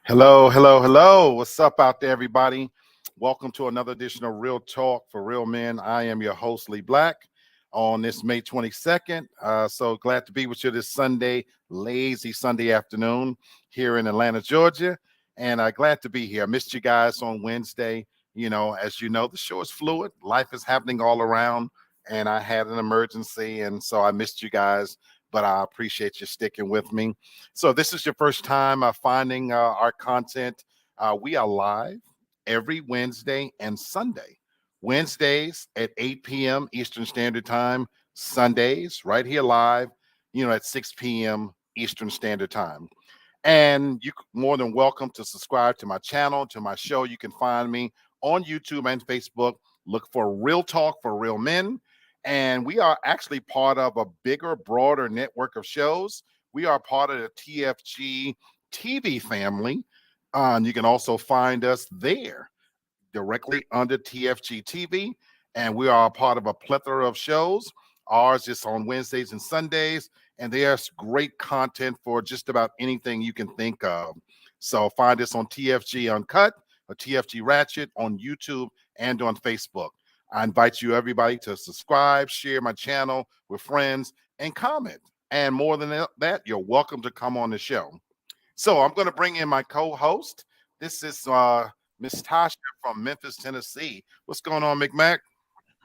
Hello, hello, hello. What's up out there, everybody? Welcome to another edition of Real Talk for Real Men. I am your host, Lee Black, on this May 22nd. So glad to be with you this Sunday, lazy Sunday afternoon here in Atlanta, Georgia. And glad to be here. I missed you guys on Wednesday. You know, as you know, the show is fluid. Life is happening all around. And I had an emergency. And so I missed you guys. But I appreciate you sticking with me. So this is your first time finding our content. We are live every Wednesday and Sunday. Wednesdays at 8 p.m. Eastern Standard Time. Sundays right here live, at 6 p.m. Eastern Standard Time. And you're more than welcome to subscribe to my channel, to my show. You can find me on YouTube and Facebook. Look for Real Talk for Real Men. And we are actually part of a bigger, broader network of shows. We are part of the TFG TV family. And you can also find us there directly under TFG TV. And we are a part of a plethora of shows. Ours is on Wednesdays and Sundays. And there's great content for just about anything you can think of. So find us on TFG Uncut or TFG Ratchet on YouTube and on Facebook. I invite you, everybody, to subscribe, share my channel with friends, and comment. And more than that, you're welcome to come on the show. So I'm going to bring in my co-host. This is Miss Tasha from Memphis, Tennessee. What's going on, McMack?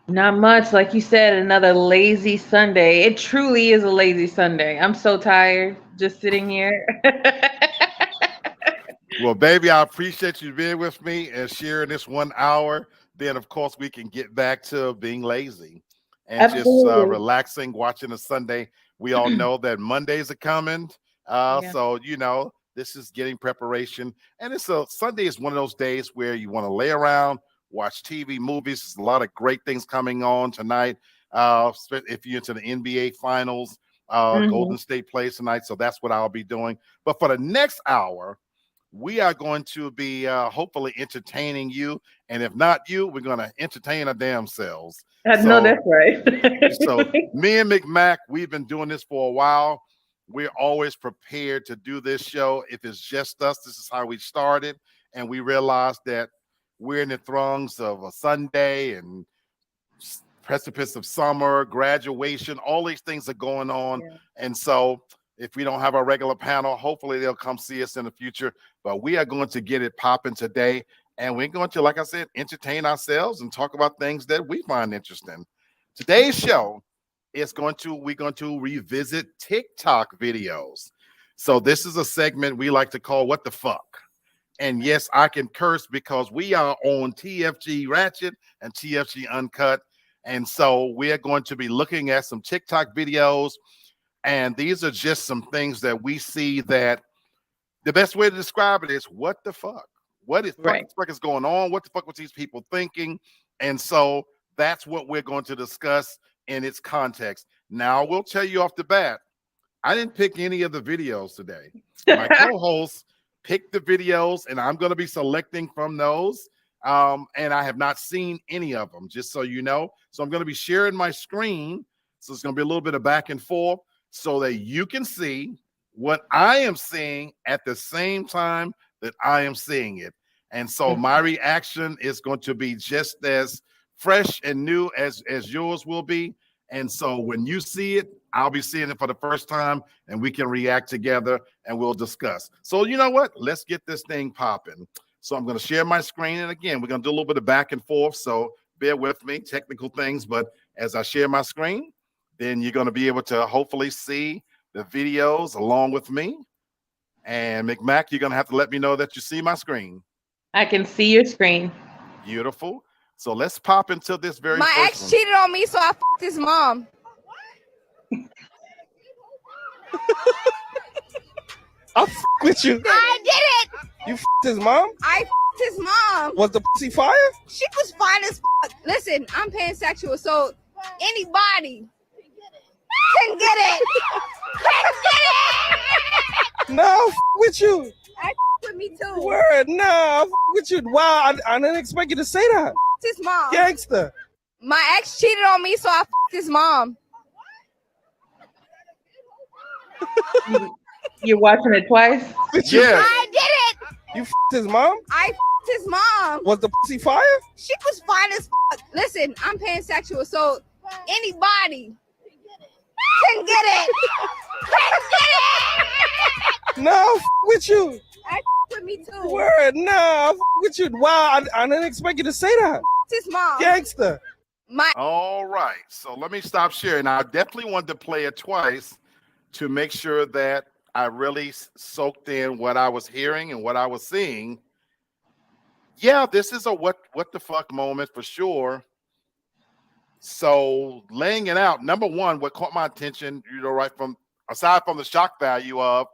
Not much. Like you said, another lazy Sunday. It truly is a lazy Sunday. I'm so tired just sitting here. Well, baby, I appreciate you being with me and sharing this 1 hour. Then, of course, we can get back to being lazy and Absolutely. just relaxing, watching a Sunday. We all know that Mondays are coming. Yeah. So, this is getting preparation. And Sunday is one of those days where you want to lay around, watch TV, movies. There's a lot of great things coming on tonight. If you're into the NBA Finals, Golden State plays tonight. So that's what I'll be doing. But for the next hour, we are going to be hopefully entertaining you. And if not you, we're going to entertain our damn selves. No, that's right. So me and McMack, we've been doing this for a while. We're always prepared to do this show. If it's just us, this is how we started. And we realized that we're in the throngs of a Sunday and precipice of summer, graduation, all these things are going on. Yeah. And so if we don't have our regular panel, hopefully they'll come see us in the future. But we are going to get it popping today. And we're going to, like I said, entertain ourselves and talk about things that we find interesting. Today's show is we're going to revisit TikTok videos. So this is a segment we like to call What the Fuck? And yes, I can curse because we are on TFG Ratchet and TFG Uncut. And so we're going to be looking at some TikTok videos. And these are just some things that we see that the best way to describe it is what the fuck? What the fuck is going on? What the fuck was these people thinking? And so that's what we're going to discuss in its context. Now, I will tell you off the bat, I didn't pick any of the videos today. My co-host picked the videos, and I'm going to be selecting from those. And I have not seen any of them, just so you know. So I'm going to be sharing my screen. So it's going to be a little bit of back and forth so that you can see what I am seeing at the same time that I am seeing it. And so my reaction is going to be just as fresh and new as yours will be. And so when you see it, I'll be seeing it for the first time and we can react together and we'll discuss. So you know what? Let's get this thing popping. So I'm going to share my screen. And again, we're going to do a little bit of back and forth. So bear with me, technical things. But as I share my screen, then you're going to be able to hopefully see the videos along with me. And McMack, you're going to have to let me know that you see my screen. I can see your screen. Beautiful. So let's pop into this very My first ex one. cheated on me, so I fucked his mom. I f with you. I did it. You f his mom? I fucked his mom. Was the pussy fire? She was fine as fuck. Listen, I'm pansexual, so anybody can get it. Can get it. Nah, I f with you. I with me too. Word, nah, I f with you. Wow, I didn't expect you to say that. His mom. Gangster. My ex cheated on me, so I fucked his mom. You're watching it twice? Yeah. I did it. You f his mom? I fucked his mom. Was the pussy fire? She was fine as fuck. Listen, I'm pansexual, so anybody can get it. Can get it. Nah, I f with you. I with me too. Word, nah, I f with you. Wow, I didn't expect you to say that. His mom. Gangster. All right. So let me stop sharing. I definitely wanted to play it twice to make sure that I really soaked in what I was hearing and what I was seeing. Yeah, this is a what the fuck moment for sure. So laying it out, number one, what caught my attention, right from aside from the shock value of,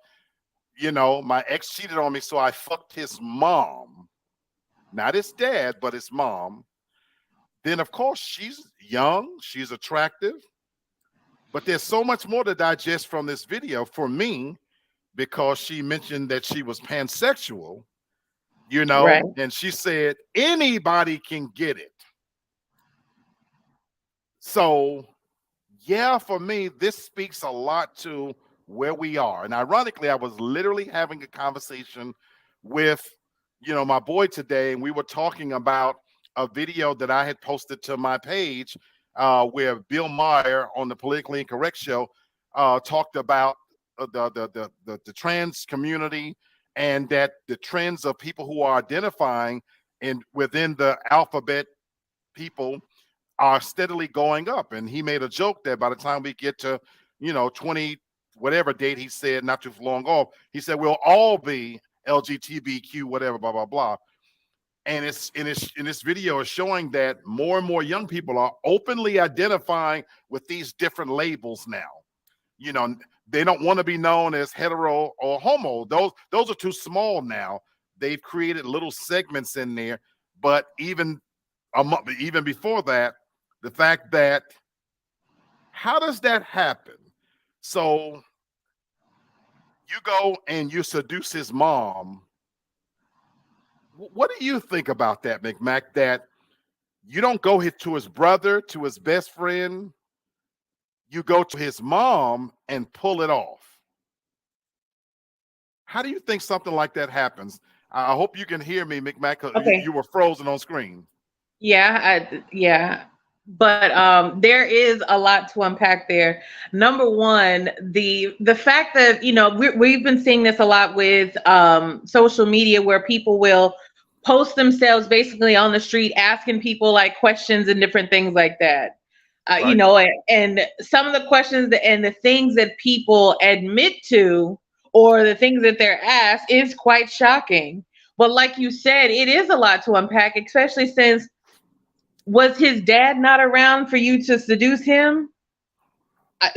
my ex cheated on me, so I fucked his mom. Not his dad, but his mom. Then, of course, she's young, she's attractive, but there's so much more to digest from this video for me because she mentioned that she was pansexual, Right. and she said anybody can get it. So, yeah, for me, this speaks a lot to where we are. And ironically, I was literally having a conversation with, my boy today, and we were talking about a video that I had posted to my page where Bill Maher on the Politically Incorrect show talked about the trans community and that the trends of people who are identifying within the alphabet people are steadily going up. And he made a joke that by the time we get to, 20, whatever date he said, not too long off, he said, we'll all be LGBTQ, whatever, blah, blah, blah. And it's in this video is showing that more and more young people are openly identifying with these different labels now. They don't want to be known as hetero or homo. Those are too small now. They've created little segments in there. But even before that, the fact that how does that happen? So you go and you seduce his mom. What do you think about that, McMack? That you don't go to his brother, to his best friend, you go to his mom and pull it off. How do you think something like that happens? I hope you can hear me, McMack, because Okay. you were frozen on screen. Yeah. But there is a lot to unpack there. Number one, the fact that we've been seeing this a lot with social media, where people will post themselves basically on the street asking people like questions and different things like that. Right. And some of the questions and the things that people admit to, or the things that they're asked, is quite shocking. But like you said, it is a lot to unpack, especially since, was his dad not around for you to seduce him?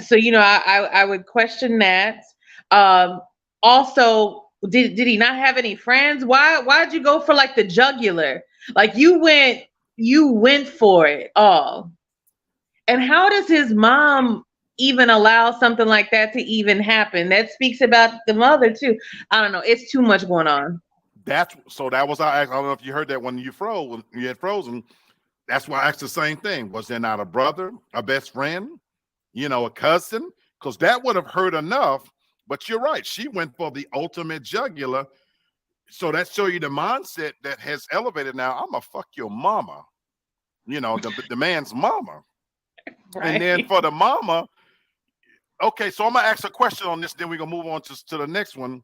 So I would question that. Also, did he not have any friends? Why'd you go for like the jugular? Like you went for it all. And how does his mom even allow something like that to even happen? That speaks about the mother too. I don't know. It's too much going on. That was I don't know if you heard that when you had frozen. That's why I asked the same thing. Was there not a brother, a best friend, a cousin? Because that would have hurt enough. But you're right. She went for the ultimate jugular. So that shows you the mindset that has elevated now. I'm going to fuck your mama, the man's mama. Right. And then for the mama, okay, so I'm going to ask a question on this. Then we're going to move on to the next one.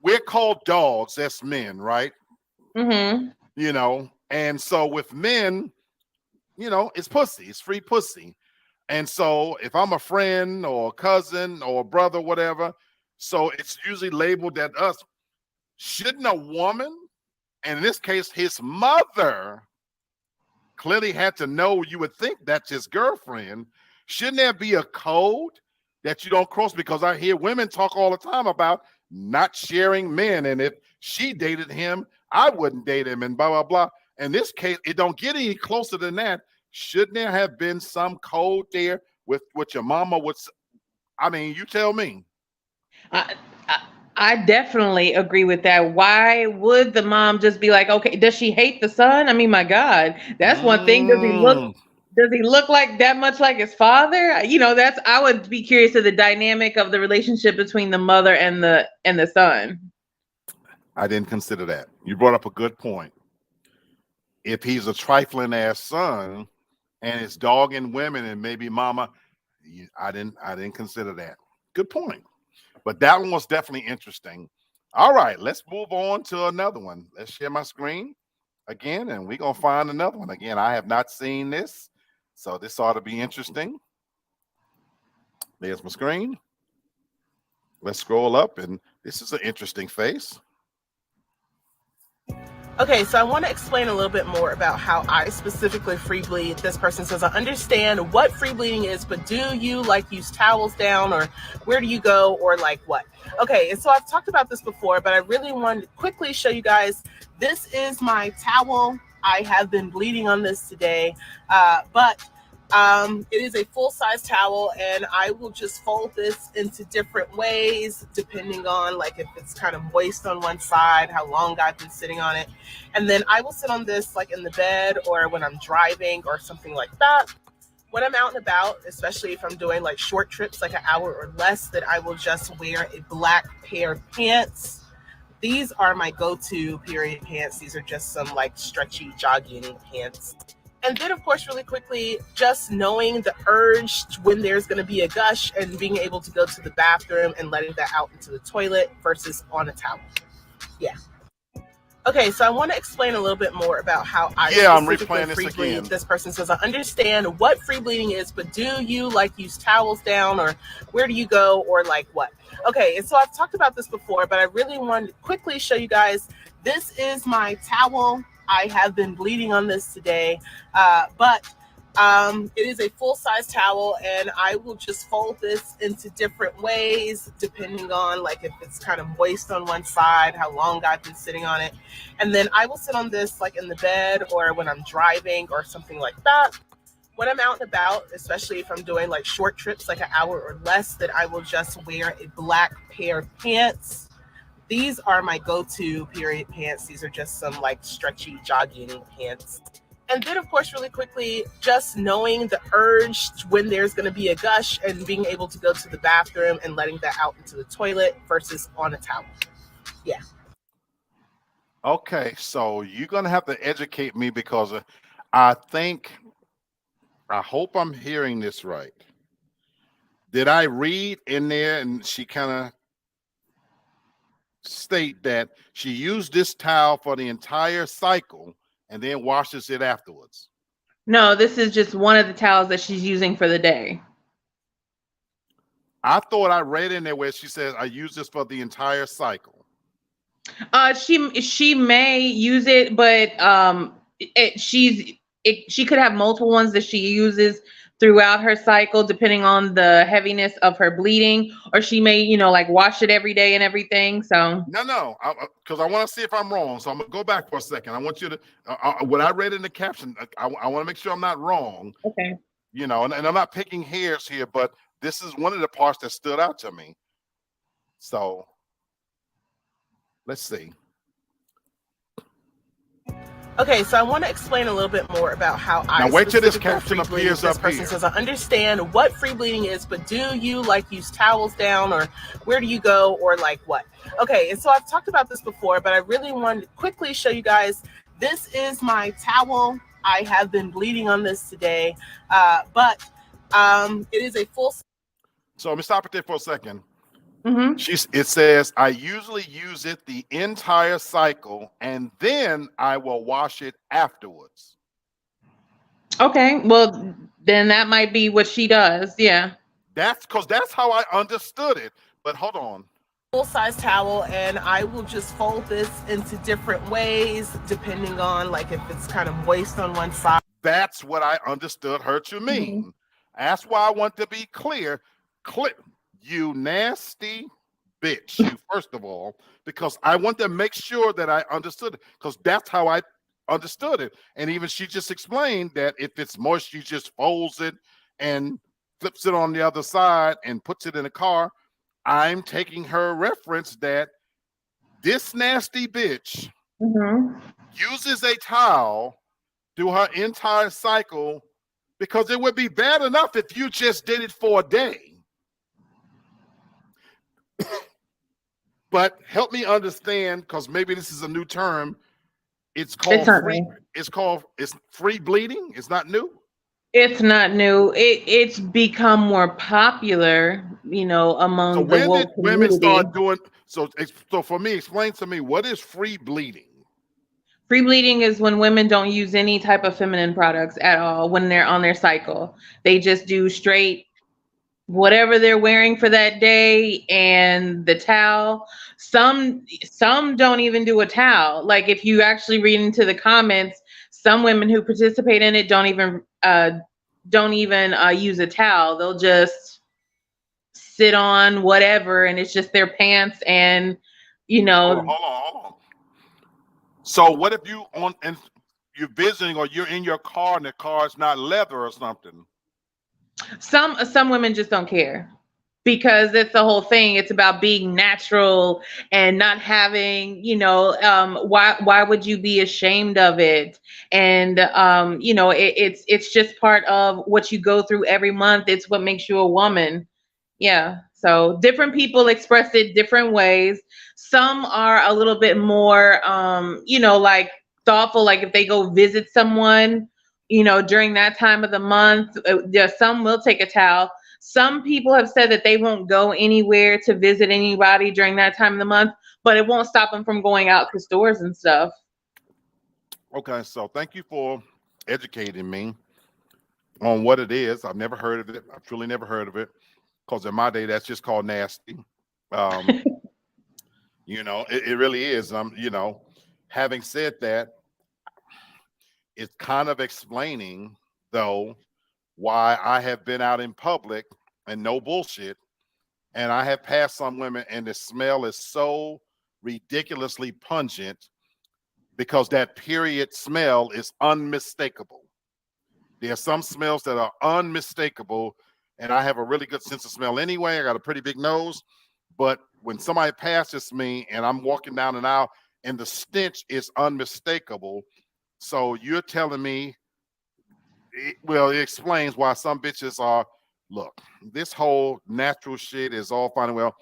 We're called dogs. That's men, right? Mm-hmm. And so with men, it's pussy. It's free pussy. And so if I'm a friend or a cousin or a brother, whatever, so it's usually labeled at us. Shouldn't a woman And in this case, his mother clearly had to know. You would think that's his girlfriend. Shouldn't there be a code that you don't cross? Because I hear women talk all the time about not sharing men. And if she dated him, I wouldn't date him and blah, blah, blah. In this case, it don't get any closer than that. Shouldn't there have been some code there with what your mama would say? I mean, you tell me. I, I I definitely agree with that. Why would the mom just be like, okay, does she hate the son? I mean, my God, that's one thing. Mm. Does he look like that much like his father? You know, that's I would be curious of the dynamic of the relationship between the mother and the son. I didn't consider that. You brought up a good point. If he's a trifling ass son and it's dogging women and maybe mama, I didn't consider that. Good point. But that one was definitely interesting. All right, let's move on to another one. Let's share my screen again, and we're gonna find another one. Again, I have not seen this, so this ought to be interesting. There's my screen. Let's scroll up, and this is an interesting face. Okay, so I want to explain a little bit more about how I specifically free bleed. This person says, I understand what free bleeding is, but do you like use towels down, or where do you go, or like what? Okay, and so I've talked about this before, but I really wanted to quickly show you guys. This is my towel. I have been bleeding on this today, but it is a full-size towel, and I will just fold this into different ways depending on like if it's kind of moist on one side, how long I've been sitting on it. And then I will sit on this like in the bed or when I'm driving or something like that. When I'm out and about, especially if I'm doing like short trips, like an hour or less, that I will just wear a black pair of pants. These are my go-to period pants. These are just some like stretchy jogging pants. And then, of course, really quickly, just knowing the urge when there's going to be a gush and being able to go to the bathroom and letting that out into the toilet versus on a towel. Yeah. Okay, so I want to explain a little bit more about how I I'm specifically replaying this free bleed. again. This person says, I understand what free bleeding is, but do you like use towels down, or where do you go, or like what? Okay, and so I've talked about this before, but I really wanted to quickly show you guys. This is my towel. I have been bleeding on this today, but it is a full-size towel, and I will just fold this into different ways depending on like if it's kind of moist on one side, how long I've been sitting on it. And then I will sit on this like in the bed or when I'm driving or something like that. When I'm out and about, especially if I'm doing like short trips, like an hour or less, that I will just wear a black pair of pants. These are my go-to period pants. These are just some like stretchy jogging pants. And then, of course, really quickly, just knowing the urge when there's going to be a gush and being able to go to the bathroom and letting that out into the toilet versus on a towel. Yeah. Okay, so you're gonna have to educate me because I hope I'm hearing this right. Did I read in there and she kind of state that she used this towel for the entire cycle and then washes it afterwards? No, this is just one of the towels that she's using for the day. I thought I read in there where she says I use this for the entire cycle. She may use it, but she could have multiple ones that she uses throughout her cycle, depending on the heaviness of her bleeding, or she may, like wash it every day and everything. So No, because I want to see if I'm wrong. So I'm gonna go back for a second. I want you to what I read in the caption. I want to make sure I'm not wrong. Okay. And I'm not picking hairs here, but this is one of the parts that stood out to me. So let's see. Okay, so I want to explain a little bit more about how I now wait till this specifically caption free bleed. appears This up person here. says, I understand what free bleeding is, but do you like use towels down, or where do you go, or like what? Okay, and so I've talked about this before, but I really wanted to quickly show you guys. This is my towel. I have been bleeding on this today, but it is a full. So let me stop it there for a second. Mm-hmm. It says, I usually use it the entire cycle and then I will wash it afterwards. Okay, well, then that might be what she does. Yeah. That's how I understood it. But hold on. full-size towel, and I will just fold this into different ways depending on like if it's kind of moist on one side. That's what I understood her to mean. Mhm. That's why I want to be clear. You nasty bitch, you first of all, because I want to make sure that I understood it, because that's how I understood it. And even she just explained that if it's moist, she just folds it and flips it on the other side and puts it in the car. I'm taking her reference that this nasty bitch Mhm. uses a towel through her entire cycle, because it would be bad enough if you just did it for a day. But help me understand, because maybe this is a new term. It's called not free. new. It's free bleeding. It's not new. It's not new. It's become more popular, So among the when did woke women community. start doing so for me, explain to me, what is free bleeding? Free bleeding is when women don't use any type of feminine products at all when they're on their cycle. They just do straight whatever they're wearing for that day and the towel. Some don't even do a towel. Like if you actually read into the comments, some women who participate in it don't even use a towel. They'll just sit on whatever and it's just their pants and you Hold on, know hold on. So what if you're visiting, or you're in your car and the car is not leather or something? some women just don't care because it's the whole thing. It's about being natural and not having, why would you be ashamed of it? And it's just part of what you go through every month. It's what makes you a woman. Yeah. So different people express it different ways. Some are a little bit more, like thoughtful. Like if they go visit someone, during that time of the month, some will take a towel. Some people have said that they won't go anywhere to visit anybody during that time of the month, but it won't stop them from going out to stores and stuff. Okay, so thank you for educating me on what it is. I've never heard of it. I've truly never heard of it, because in my day, that's just called nasty. Um, it really is. Having said that, it's kind of explaining, though, why I have been out in public and no bullshit, and I have passed some women, and the smell is so ridiculously pungent, because that period smell is unmistakable. There are some smells that are unmistakable, and I have a really good sense of smell anyway. I got a pretty big nose, but when somebody passes me and I'm walking down an aisle and the stench is unmistakable, so you're telling me, it explains why some bitches are, look, this whole natural shit is all fine and well.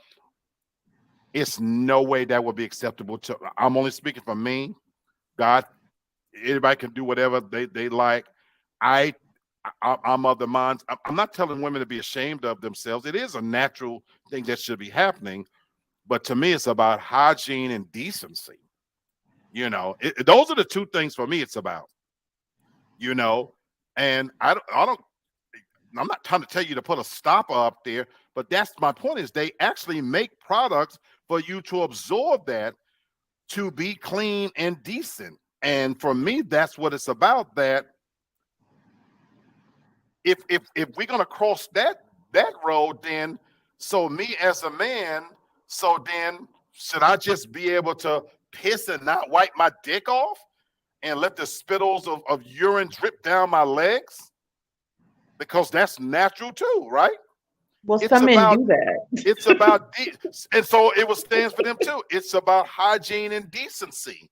It's no way that would be acceptable to, I'm only speaking for me. God, everybody can do whatever they like. I I'm of the mind. I'm not telling women to be ashamed of themselves. It is a natural thing that should be happening, but to me, it's about hygiene and decency. Those are the two things for me. It's about, you know, and I don't. I'm not trying to tell you to put a stopper up there, but that's my point. Is they actually make products for you to absorb that, to be clean and decent. And for me, that's what it's about. That if we're gonna cross that road, then so me as a man, so then should I just be able to piss and not wipe my dick off and let the spittles of urine drip down my legs? Because that's natural too, right? Well, It's some men about do that. and so it was stands for them too. It's about hygiene and decency,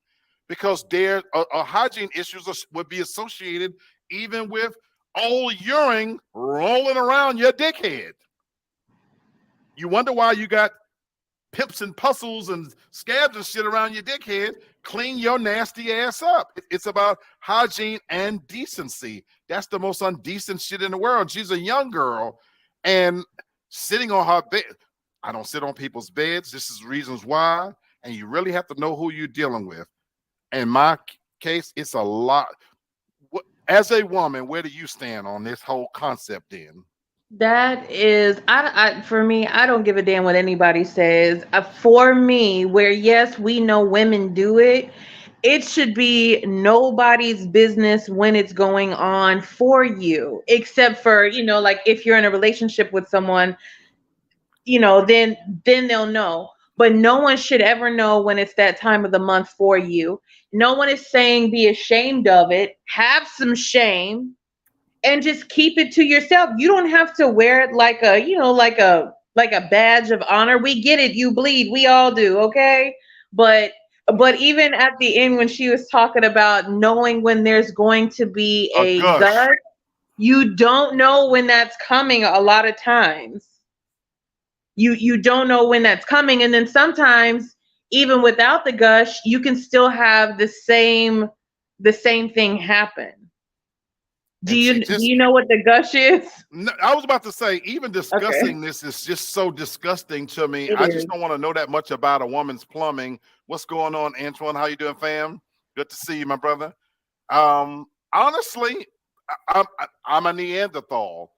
because there are hygiene issues would be associated even with old urine rolling around your dickhead. You wonder why you got pips and puzzles and scabs and shit around your dickhead. Clean your nasty ass up. It's about hygiene and decency. That's the most undecent shit in the world. She's a young girl and sitting on her bed. I don't sit on people's beds. This is reasons why. And you really have to know who you're dealing with. In my case, it's a lot. As a woman, where do you stand on this whole concept then? That is, for me, I don't give a damn what anybody says. For me, where yes, we know women do it, it should be nobody's business when it's going on for you, except for, like if you're in a relationship with someone, then they'll know. But no one should ever know when it's that time of the month for you. No one is saying be ashamed of it. Have some shame and just keep it to yourself. You don't have to wear it like a, like a badge of honor. We get it. You bleed. We all do. Okay. But even at the end, when she was talking about knowing when there's going to be A a gush. gush, you don't know when that's coming a lot of times. You don't know when that's coming. And then sometimes even without the gush, you can still have the same thing happen. Do And see, you do you know what the gush is? no, I was about to say, even Okay. discussing this is just so disgusting to me. It I is. just don't want to know that much about a woman's plumbing. What's going on, Antoine? How you doing, fam? Good to see you, my brother. Honestly, I'm a Neanderthal.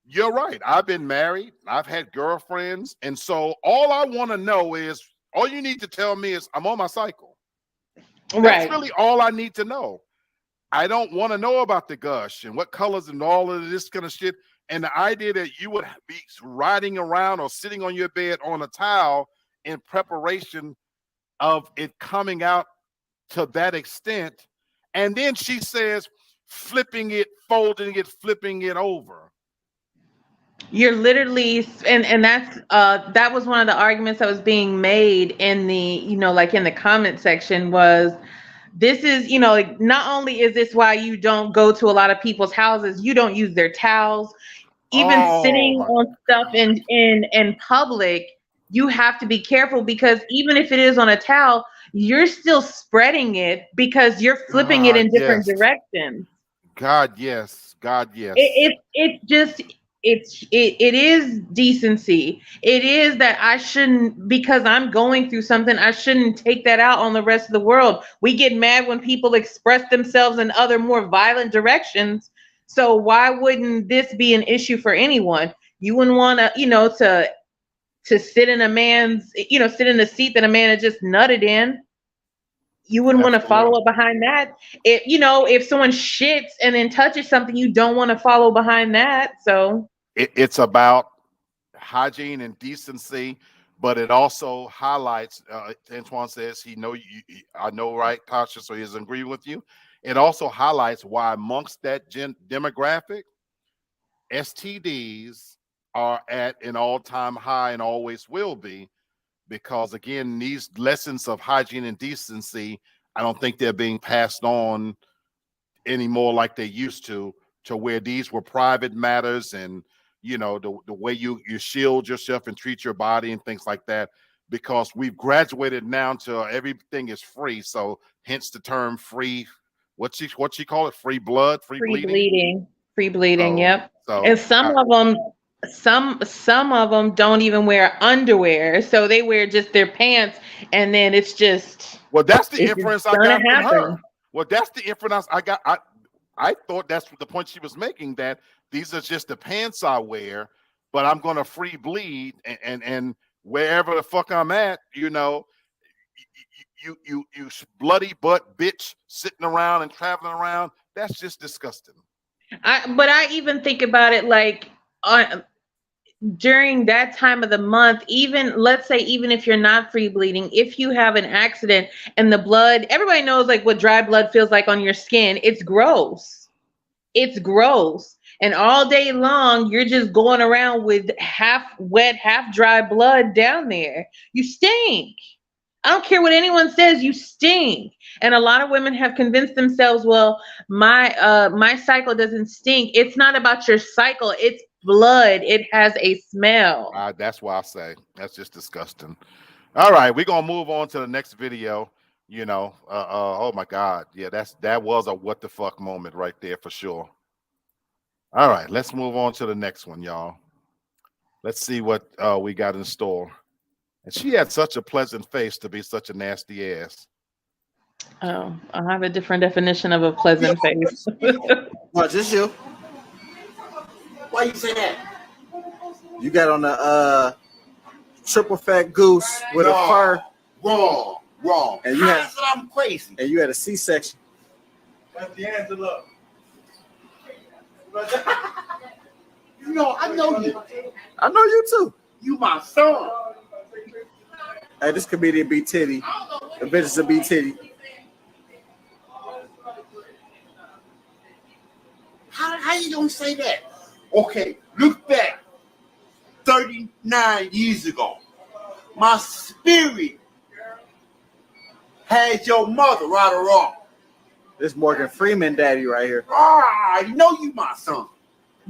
You're right. I've been married. I've had girlfriends, and so all I want to know is, all you need to tell me is I'm on my cycle. That's Right. really all I need to know. I don't want to know about the gush and what colors and all of this kind of shit. And the idea that you would be riding around or sitting on your bed on a towel in preparation of it coming out to that extent. And then she says, flipping it, folding it, flipping it over. You're literally, and that was one of the arguments that was being made in the, like in the comment section was, this is, like, not only is this why you don't go to a lot of people's houses, you don't use their towels, even Oh sitting my on stuff in public, you have to be careful, because even if it is on a towel, you're still spreading it because you're flipping it God, in different yes. directions. God, yes. God, yes. It just it is decency. It is that I shouldn't, because I'm going through something, I shouldn't take that out on the rest of the world. We get mad when people express themselves in other more violent directions. So why wouldn't this be an issue for anyone? You wouldn't want to, to sit in a man's, sit in a seat that a man had just nutted in. You wouldn't want to Absolutely. follow up behind that. If someone shits and then touches something, you don't want to follow behind that. So It's about hygiene and decency, but it also highlights, Antoine says he know you, I know, right, Tasha, so he doesn't agree with you. It also highlights why amongst that demographic, STDs are at an all-time high and always will be, because again, these lessons of hygiene and decency, I don't think they're being passed on anymore like they used to where these were private matters, and the way you shield yourself and treat your body and things like that, because we've graduated now to everything is free. So hence the term free, what she call it, free blood, free bleeding. free bleeding. So, Yep. And so some of them don't even wear underwear, so they wear just their pants, and then it's just that's the it's just inference I gonna got from her. happen. Well, that's the inference I got. I thought that's the point she was making, that these are just the pants I wear, but I'm gonna free bleed and wherever the fuck I'm at, you bloody butt bitch sitting around and traveling around. That's just disgusting. But I even think about it like, during that time of the month, even let's say, even if you're not free bleeding, if you have an accident and the blood, everybody knows like what dry blood feels like on your skin. It's gross. It's gross. And all day long, you're just going around with half wet, half dry blood down there. You stink. I don't care what anyone says, you stink. And a lot of women have convinced themselves, well, my cycle doesn't stink. It's not about your cycle. It's blood. It has a smell. That's why I say that's just disgusting. All right, we're gonna move on to the next video. Oh my God, yeah, that was a what the fuck moment right there for sure. All right, let's move on to the next one, y'all. Let's see what we got in store. And she had such a pleasant face to be such a nasty ass. Oh, I have a different definition of a pleasant face. Watch this, you. Why you say that? You got on the triple fat goose with a fur. Wrong. And you had, I'm crazy. And you had a C-section. That's D'Angelo. You know, I know you. I know you too. You my son. Hey, this comedian be titty. The bitches will be titty. How you gonna say that? Okay, look back 39 years ago. My spirit had your mother, right or wrong. This Morgan Freeman daddy right here. I know you my son.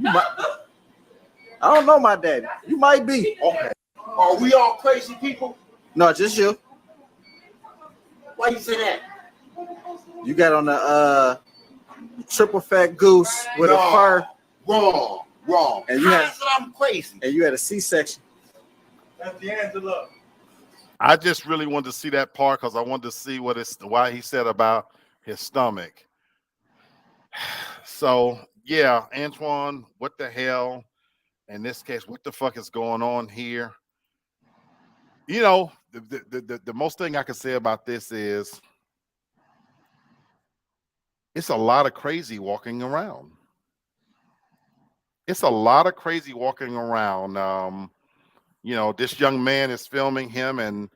I don't know my daddy. You might be. Okay. Are we all crazy people? No, just you. Why you say that? You got on the triple fat goose with a fur. Wrong. And you had, I'm crazy. And you had a C-section. That's D'Angelo. I just really wanted to see that part because I wanted to see why he said about his stomach. So yeah, Antoine, what the hell? In this case, what the fuck is going on here? You know, the most thing I can say about this is it's a lot of crazy walking around. It's a lot of crazy walking around. You know, this young man is filming him, and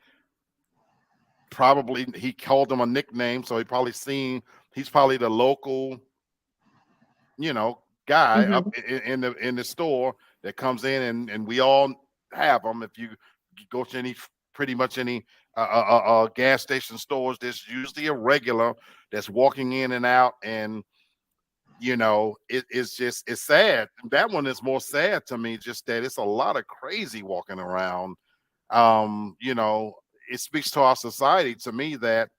probably he called him a nickname, so he's probably the local, you know, guy up in the store that comes in, and we all have them. If you go to pretty much any gas station stores, there's usually a regular that's walking in and out, and you know, it's sad. That one is more sad to me, just that it's a lot of crazy walking around. You know, it speaks to our society, to me, that,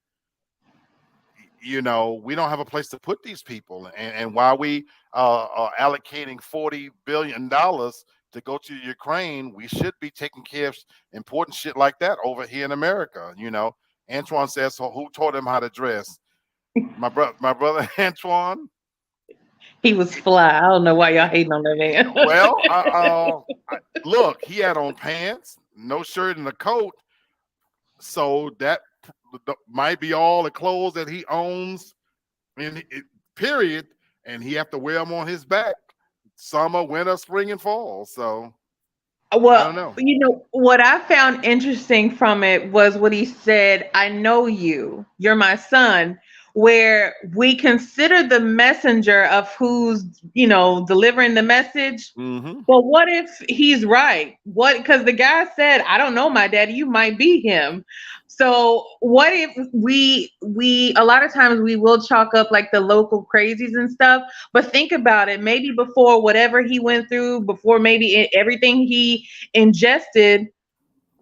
you know, we don't have a place to put these people. And while we are allocating $40 billion to go to Ukraine, we should be taking care of important shit like that over here in America. You know, Antoine says, so who taught him how to dress? My brother Antoine. He was fly. I don't know why y'all hating on that man. Well, look, he had on pants, no shirt, and a coat. So that might be all the clothes that he owns, period. And he have to wear them on his back, summer, winter, spring, and fall. So, well, I don't know. You know, what I found interesting from it was what he said, I know you, you're my son, where we consider the messenger of who's, you know, delivering the message. But what if he's right? Because the guy said, I don't know my daddy, you might be him. So what if we a lot of times we will chalk up like the local crazies and stuff, but think about it, maybe before whatever he went through, before maybe everything he ingested,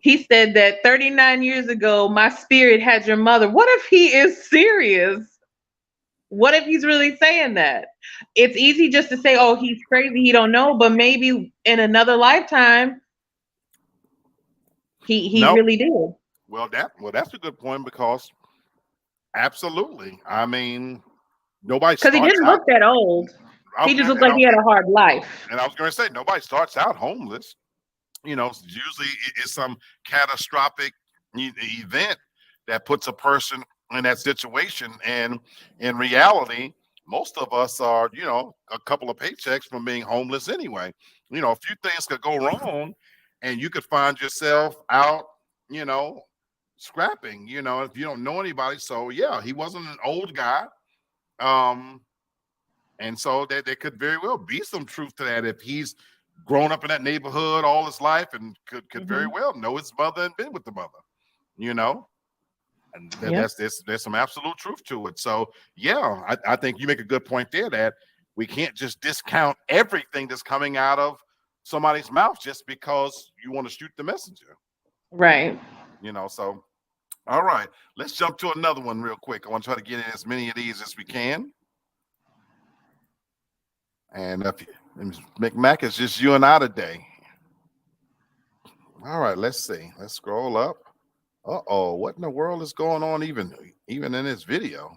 he said that 39 years ago, my spirit had your mother. What if he is serious? What if he's really saying that? It's easy just to say, oh, he's crazy, he don't know, but maybe in another lifetime, he really did. Well, that's a good point, because absolutely. I mean, nobody, because he didn't look that old. He just looked like he had a hard life. And I was going to say, nobody starts out homeless. You know, usually it's some catastrophic event that puts a person in that situation. And in reality, most of us are, you know, a couple of paychecks from being homeless anyway. You know, a few things could go wrong and you could find yourself out, you know, scrapping, you know, if you don't know anybody. So yeah, he wasn't an old guy. And so there could very well be some truth to that if he's grown up in that neighborhood all his life and could very well know his mother and been with the mother, you know. And there's some absolute truth to it. So yeah, I think you make a good point there, that we can't just discount everything that's coming out of somebody's mouth just because you want to shoot the messenger. Right. You know, so all right, let's jump to another one real quick. I want to try to get in as many of these as we can. And McMac, it's just you and I today. All right, let's see. Let's scroll up. Uh-oh, what in the world is going on even in this video?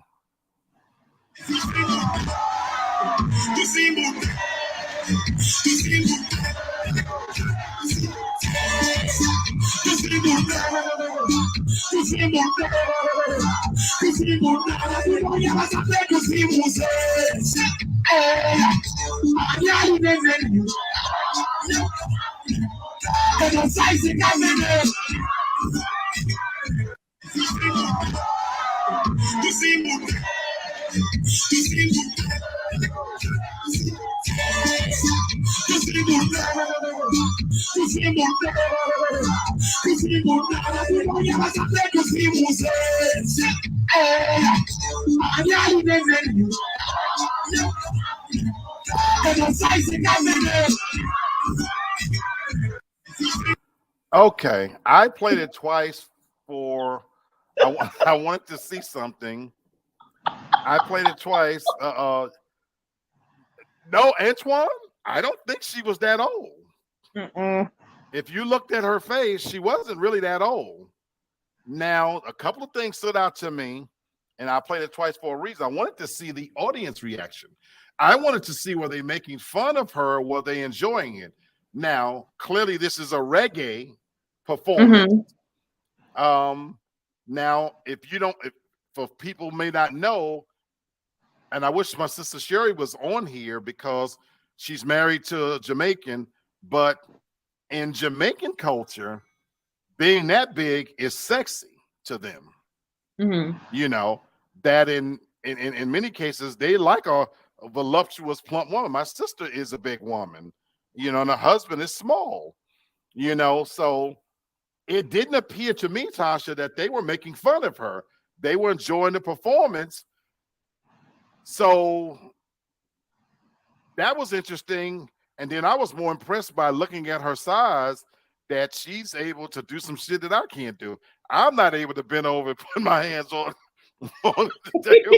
Okay, I played it twice for. I wanted to see something. I played it twice. No, Antoine, I don't think she was that old. Mm-mm. If you looked at her face, she wasn't really that old. Now, a couple of things stood out to me, and I played it twice for a reason. I wanted to see the audience reaction. I wanted to see, were they making fun of her? Were they enjoying it? Now, clearly, this is a reggae performance. Now, if you don't, for people may not know, and I wish my sister Sherry was on here because she's married to a Jamaican, but in Jamaican culture, being that big is sexy to them. You know, that in many cases, they like a voluptuous, plump woman. My sister is a big woman, you know, and her husband is small, you know, so it didn't appear to me, Tasha, that they were making fun of her. They were enjoying the performance. So that was interesting. And then I was more impressed by looking at her size, that she's able to do some shit that I can't do. I'm not able to bend over and put my hands on the table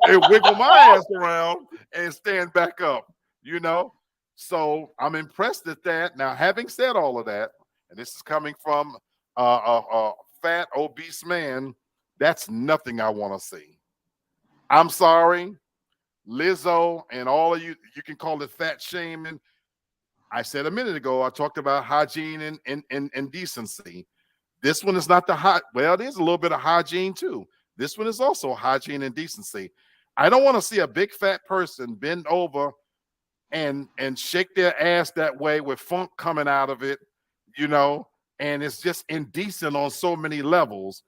and wiggle my ass around and stand back up, you know? So I'm impressed at that. Now, having said all of that, and this is coming from a fat, obese man, that's nothing I want to see. I'm sorry, Lizzo and all of you, you can call it fat shaming. I said a minute ago, I talked about hygiene and decency. This one is not the hot. Well, it is a little bit of hygiene too. This one is also hygiene and decency. I don't want to see a big fat person bend over and shake their ass that way with funk coming out of it, you know, and it's just indecent on so many levels,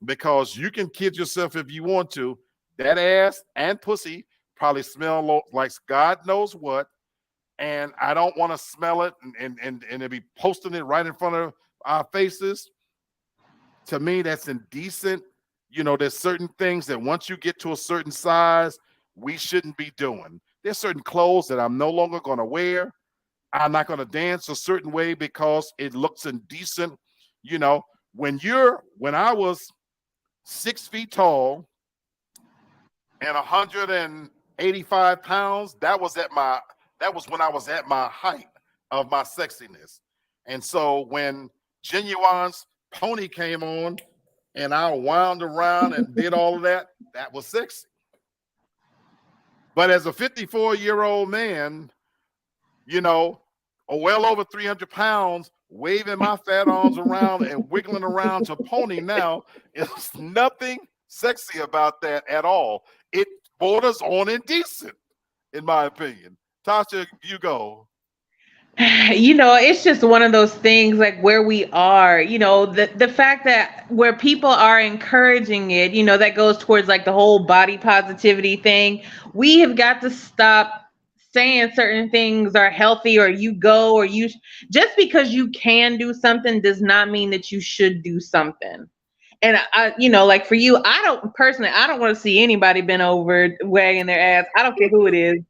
because you can kid yourself if you want to. That ass and pussy probably smell like God knows what. And I don't want to smell it and be posting it right in front of our faces. To me, that's indecent. You know, there's certain things that once you get to a certain size, we shouldn't be doing. There's certain clothes that I'm no longer going to wear. I'm not going to dance a certain way because it looks indecent. You know, when I was 6 feet tall and 185 pounds, that was when I was at my height of my sexiness. And so when Genuine's pony came on and I wound around and did all of that, that was sexy. But as a 54-year-old man, you know, well over 300 pounds, waving my fat arms around and wiggling around to pony now, there's nothing sexy about that at all. It borders on indecent, in my opinion. Tasha, you go. You know, it's just one of those things, like where we are, you know, the fact that where people are encouraging it, you know, that goes towards like the whole body positivity thing. We have got to stop saying certain things are healthy, or you go, or you just because you can do something does not mean that you should do something. And I, you know, like for you, I don't want to see anybody bent over wagging their ass. I don't care who it is.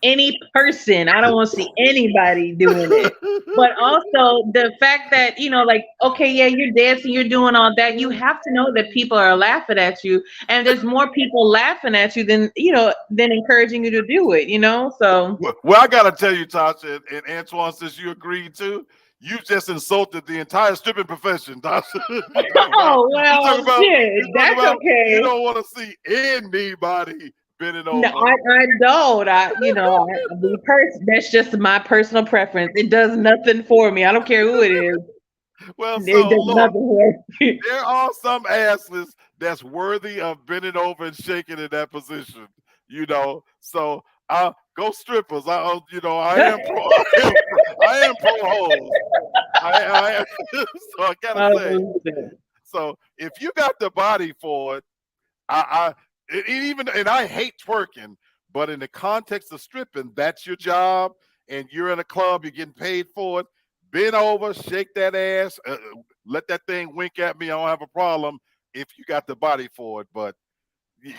Any person. I don't want to see anybody doing it. But also the fact that, you know, like, okay, yeah, you're dancing, you're doing all that. You have to know that people are laughing at you, and there's more people laughing at you than, you know, than encouraging you to do it, you know? So well, I gotta tell you, Tasha, and Antoine, since you agreed to, you just insulted the entire stripping profession, Tasha. Oh, well, shit, that's okay. You don't want to see anybody bending over. No, I don't. That's just my personal preference. It does nothing for me. I don't care who it is. Well, It so does look, nothing work. there are some asses that's worthy of bending over and shaking in that position. So go strippers. I am pro. I am pro hoes. I so I gotta say. Oh, shit. So if you got the body for it, and I hate twerking, but in the context of stripping, that's your job, and you're in a club, you're getting paid for it. Bend over, shake that ass, let that thing wink at me. I don't have a problem if you got the body for it. But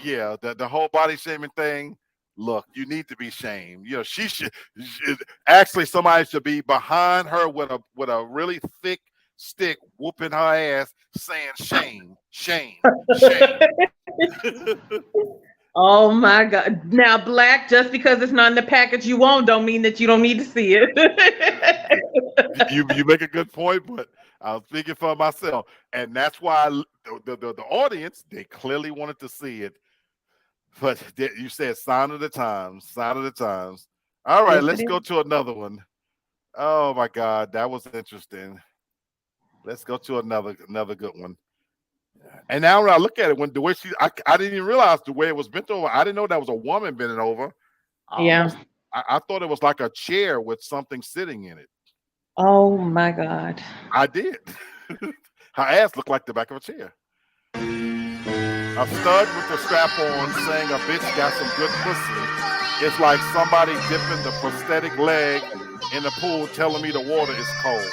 yeah, the whole body shaming thing. Look, you need to be shamed. She should actually somebody should be behind her with a really thick stick, whooping her ass, saying shame, shame, shame. Oh my God. Now, Black, just because it's not in the package you want, don't mean that you don't need to see it. You make a good point, but I was speaking for myself, and that's why the audience, they clearly wanted to see it. But you said sign of the times, sign of the times. All right, Yes, let's it go is. to another one. Oh my God, that was interesting. Let's go to another good one. And now when I look at it, when the way I didn't even realize the way it was bent over. I didn't know that was a woman bending over. Yeah. I thought it was like a chair with something sitting in it. Oh my God. I did. Her ass looked like the back of a chair. A stud with the strap on saying a bitch got some good pussy. It's like somebody dipping the prosthetic leg in the pool telling me the water is cold.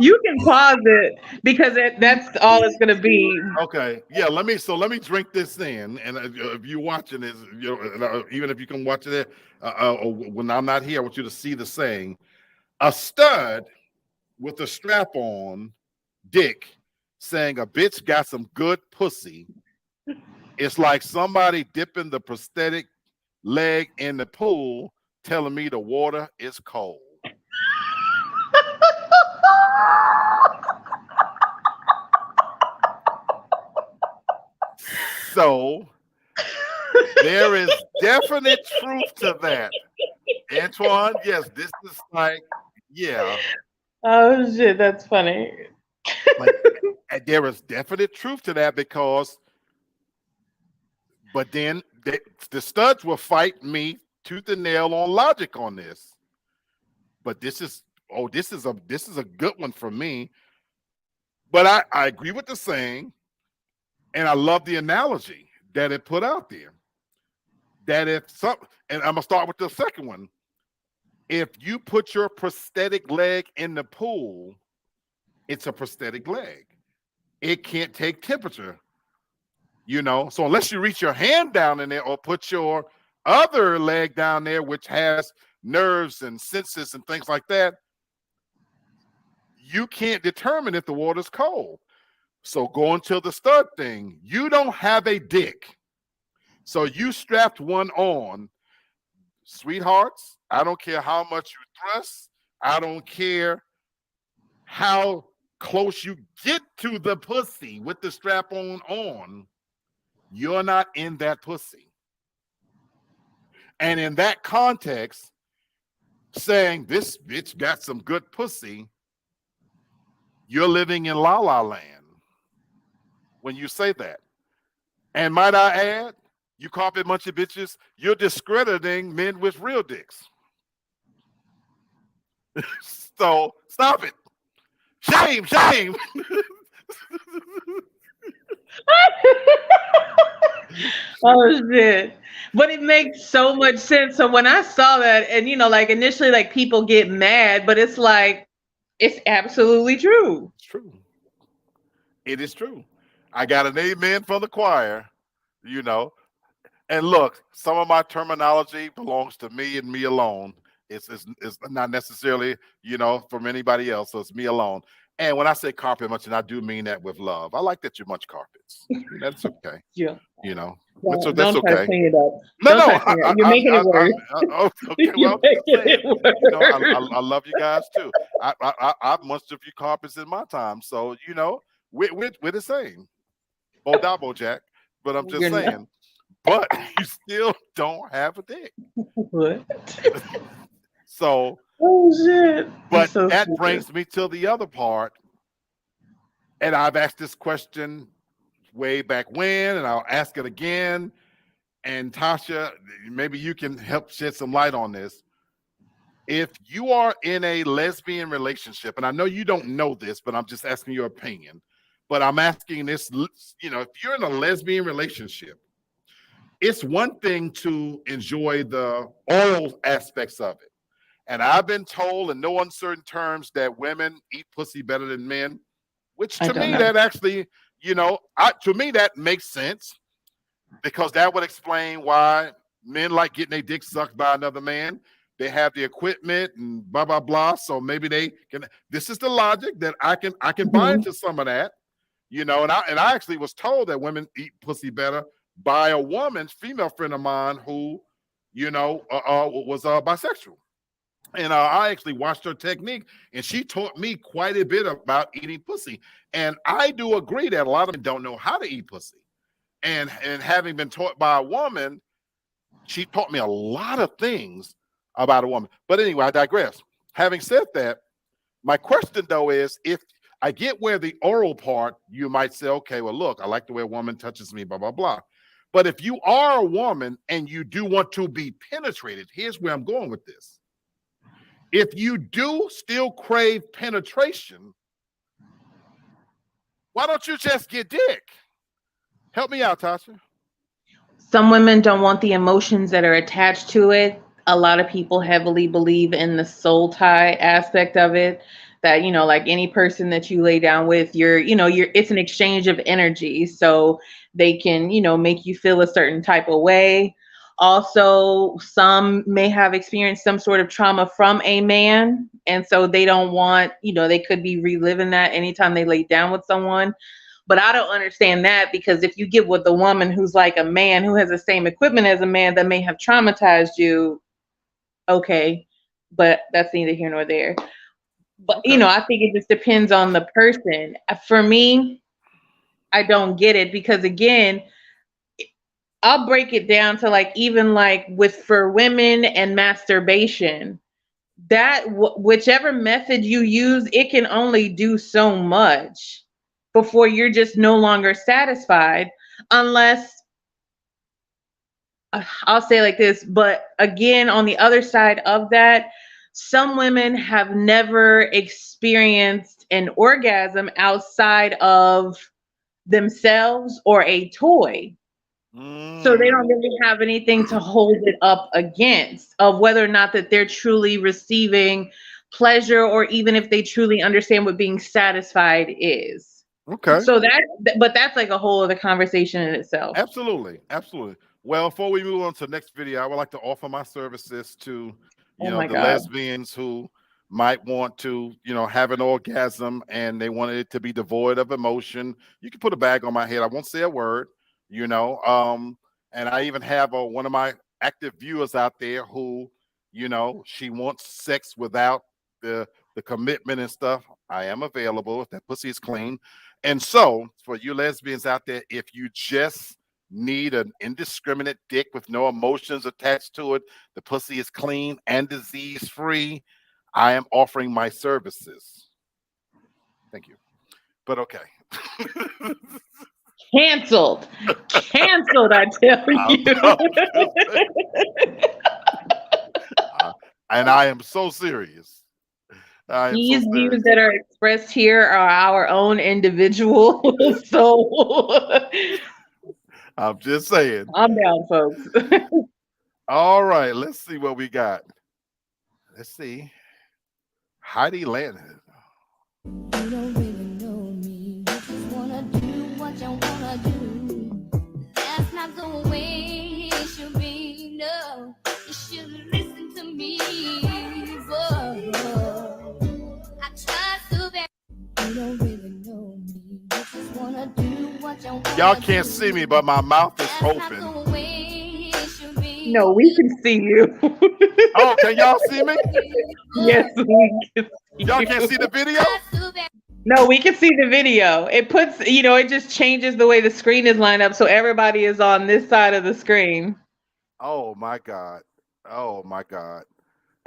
You can pause it because that's all it's going to be. Okay, yeah. Let me drink this in, and if you're watching this, even if you can watch it when I'm not here, I want you to see the saying: a stud with a strap on, dick, saying a bitch got some good pussy. It's like somebody dipping the prosthetic leg in the pool, telling me the water is cold. So there is definite truth to that. Antoine, yes, this is like, yeah. Oh shit, that's funny. Like, there is definite truth to that but then the studs will fight me tooth and nail on logic on this. But this is a good one for me. But I agree with the saying, and I love the analogy that it put out there. That and I'm gonna start with the second one. If you put your prosthetic leg in the pool, it's a prosthetic leg. It can't take temperature, So unless you reach your hand down in there or put your other leg down there, which has nerves and senses and things like that, you can't determine if the water's cold. So going to the stud thing, you don't have a dick. So you strapped one on. Sweethearts, I don't care how much you thrust. I don't care how close you get to the pussy with the strap on. You're not in that pussy. And in that context, saying this bitch got some good pussy, you're living in la la land when you say that. And might I add, you carpet munching bitches, you're discrediting men with real dicks. So stop it. Shame, shame. Oh shit. But it makes so much sense. So when I saw that, and like initially, like people get mad, but it's like it's absolutely true. It's true. It is true. I got an amen for the choir, And look, some of my terminology belongs to me and me alone. It's not necessarily, from anybody else. So it's me alone. And when I say carpet munching, I do mean that with love. I like that you munch carpets. That's okay. Yeah. That's Don't try to okay. clean it up. No, You're making it worse. Okay, well, You're making it worse. I love you guys too. I've munched a few carpets in my time, so we're the same. Bo Jack, but I'm just You're not. saying. But you still don't have a dick. What? So Oh shit. But So that stupid. brings me to the other part. And I've asked this question way back when, and I'll ask it again. And Tasha, maybe you can help shed some light on this. If you are in a lesbian relationship, and I know you don't know this, but I'm just asking your opinion. But I'm asking this, if you're in a lesbian relationship, it's one thing to enjoy the oral aspects of it. And I've been told in no uncertain terms that women eat pussy better than men, which to me, that actually, to me, that makes sense, because that would explain why men like getting their dick sucked by another man. They have the equipment and blah, blah, blah. So maybe they can, this is the logic that I can buy into some of that, and I actually was told that women eat pussy better by a woman, female friend of mine who, was bisexual. And I actually watched her technique, and she taught me quite a bit about eating pussy. And I do agree that a lot of them don't know how to eat pussy. And having been taught by a woman, she taught me a lot of things about a woman. But anyway, I digress. Having said that, my question though is, if I get where the oral part, you might say, okay, well, look, I like the way a woman touches me, blah, blah, blah. But if you are a woman and you do want to be penetrated, here's where I'm going with this. If you do still crave penetration, why don't you just get dick? Help me out, Tasha. Some women don't want the emotions that are attached to it. A lot of people heavily believe in the soul tie aspect of it, that, like any person that you lay down with, it's an exchange of energy. So they can, make you feel a certain type of way. Also, some may have experienced some sort of trauma from a man. And so they don't want, they could be reliving that anytime they lay down with someone. But I don't understand that, because if you get with a woman who's like a man, who has the same equipment as a man that may have traumatized you, okay, but that's neither here nor there. But, Okay. I think it just depends on the person. For me, I don't get it, because again, I'll break it down to even for women and masturbation, that whichever method you use, it can only do so much before you're just no longer satisfied, unless I'll say like this. But again, on the other side of that, some women have never experienced an orgasm outside of themselves or a toy. So they don't really have anything to hold it up against, of whether or not that they're truly receiving pleasure, or even if they truly understand what being satisfied is. Okay. So but that's like a whole other conversation in itself. Absolutely. Absolutely. Well, before we move on to the next video, I would like to offer my services to, the God. lesbians who might want to, have an orgasm and they wanted it to be devoid of emotion. You can put a bag on my head. I won't say a word, and I even have one of my active viewers out there who, she wants sex without the commitment and stuff. I am available if that pussy is clean. And so for you lesbians out there, if you just need an indiscriminate dick with no emotions attached to it, the pussy is clean and disease free, I am offering my services. Thank you. But okay. Canceled, I tell you. And I am so serious. These views that are expressed here are our own individual. So I'm just saying. I'm down, folks. All right, let's see what we got. Let's see. Heidi Landon. You don't really know me. You just wanna do what you wanna do. That's not the way it should be. No, you should listen to me. Whoa. I try so very. You don't really know me. You just wanna do what you wanna do. Y'all can't see me, but my mouth is open. No, we can see you. Oh, can y'all see me? Yes, we can see y'all can't see the video? No, we can see the video. It puts, it just changes the way the screen is lined up, so everybody is on this side of the screen. Oh my God. Oh my God.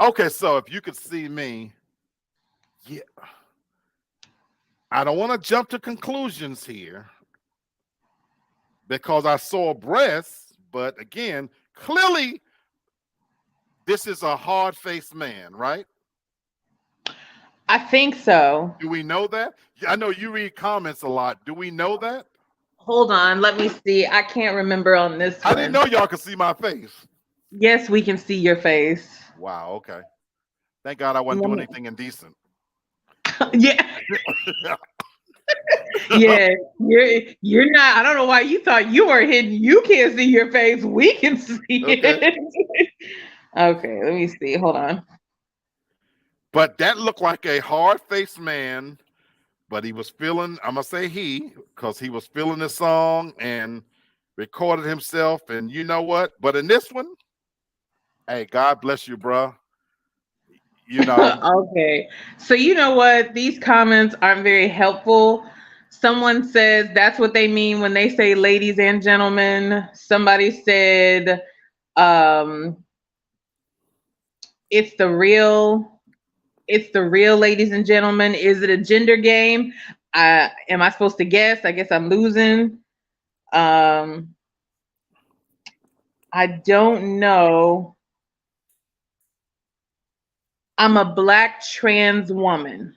Okay, so if you could see me, yeah, I don't want to jump to conclusions here because I saw breasts, but again, clearly this is a hard-faced man, right? I think so. Do we know that? I know you read comments a lot. Do we know that? Hold on, let me see. I can't remember on this I didn't one. know y'all could see my face. Yes, we can see your face. Wow, okay. Thank God I wasn't Let doing me- anything indecent. Yeah, yeah. You're not. I don't know why you thought you were hidden. You can't see your face. We can see Okay. it. Okay, let me see. Hold on. But that looked like a hard-faced man, but he was feeling, I'm going to say he, because he was feeling the song and recorded himself. And you know what? But in this one, hey, God bless you, bro. You know, Okay. So you know what? These comments aren't very helpful. Someone says that's what they mean when they say ladies and gentlemen. Somebody said um it's the real ladies and gentlemen. Is it a gender game? Am I supposed to guess? I guess I'm losing. Um I don't know. I'm a black trans woman.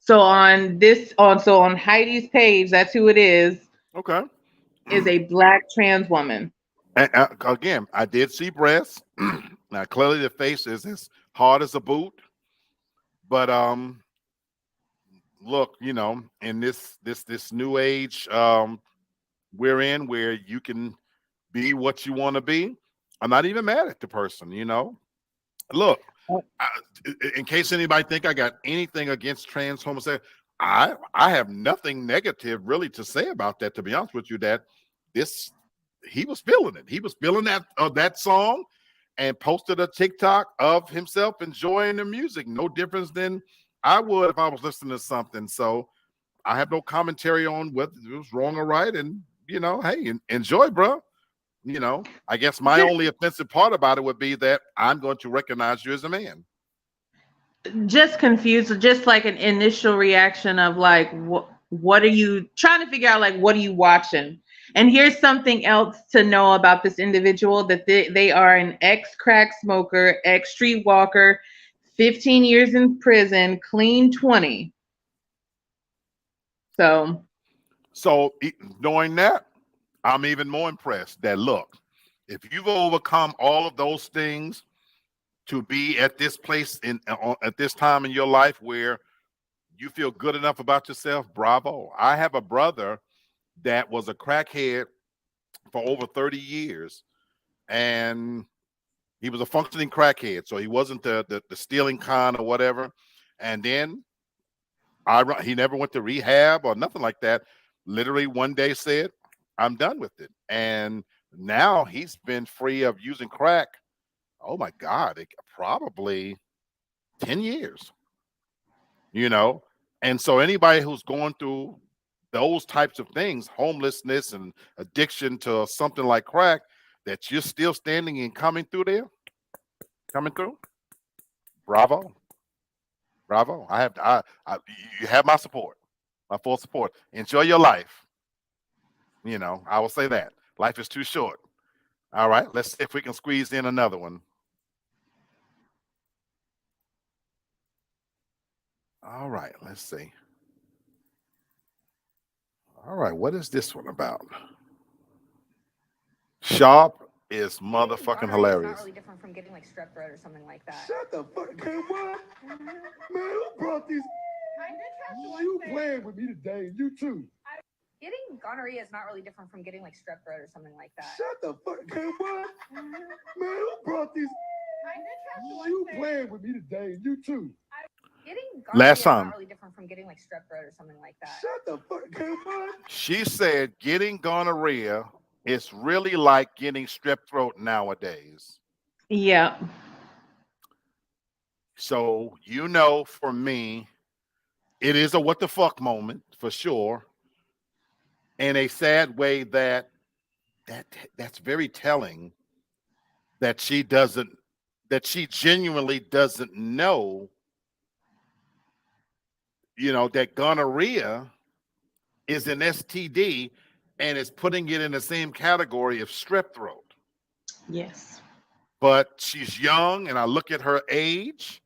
So on Heidi's page, that's who it okay. is a black trans woman. And, again, I did see breasts. Now, clearly the face is as hard as a boot. But look, you know, in this new age we're in where you can be what you want to be, I'm not even mad at the person, you know. Look, I, in case anybody think I got anything against trans homosexual, I have nothing negative really to say about that. To be honest with you, that this he was feeling it. He was feeling that song, and posted a TikTok of himself enjoying the music. No difference than I would if I was listening to something. So I have no commentary on whether it was wrong or right. And you know, hey, enjoy, bro. You know, I guess my only offensive part about it would be that I'm going to recognize you as a man. Just confused, just like an initial reaction of like, what are you trying to figure out? Like, what are you watching? And here's something else to know about this individual: that they are an ex crack smoker, ex street walker, 15 years in prison, clean 20. So Knowing that, I'm even more impressed that look, if you've overcome all of those things to be at this place at this time in your life where you feel good enough about yourself, bravo. I have a brother that was a crackhead for over 30 years, and he was a functioning crackhead, so he wasn't the stealing con or whatever. And then he never went to rehab or nothing like that. Literally one day said, I'm done with it. And now he's been free of using crack. Oh my God, probably 10 years, you know? And so anybody who's going through those types of things, homelessness and addiction to something like crack, that you're still standing and coming through, bravo. Bravo. You have my support, my full support. Enjoy your life. You know, I will say that. Life is too short. All right, let's see if we can squeeze in another one. All right, let's see. All right, what is this one about? Sharp is motherfucking hilarious. Not really different from getting like strep throat or something like that. Shut the fuck up, what? Man, who brought these? You playing with me today, you too. Getting gonorrhea is not really different from getting like strep throat or something like that. Shut the fuck up, what? Man, who brought these? You playing with me today, you too. Getting Last gonorrhea is time. not really different from getting like strep throat or something like that. Shut the fuck up, what? She said getting gonorrhea is really like getting strep throat nowadays. yeah. So, you know, for me, it is a what the fuck moment for sure. In a sad way that's very telling that she doesn't that she genuinely doesn't know, that gonorrhea is an STD and is putting it in the same category of strep throat. Yes. But she's young, and I look at her age,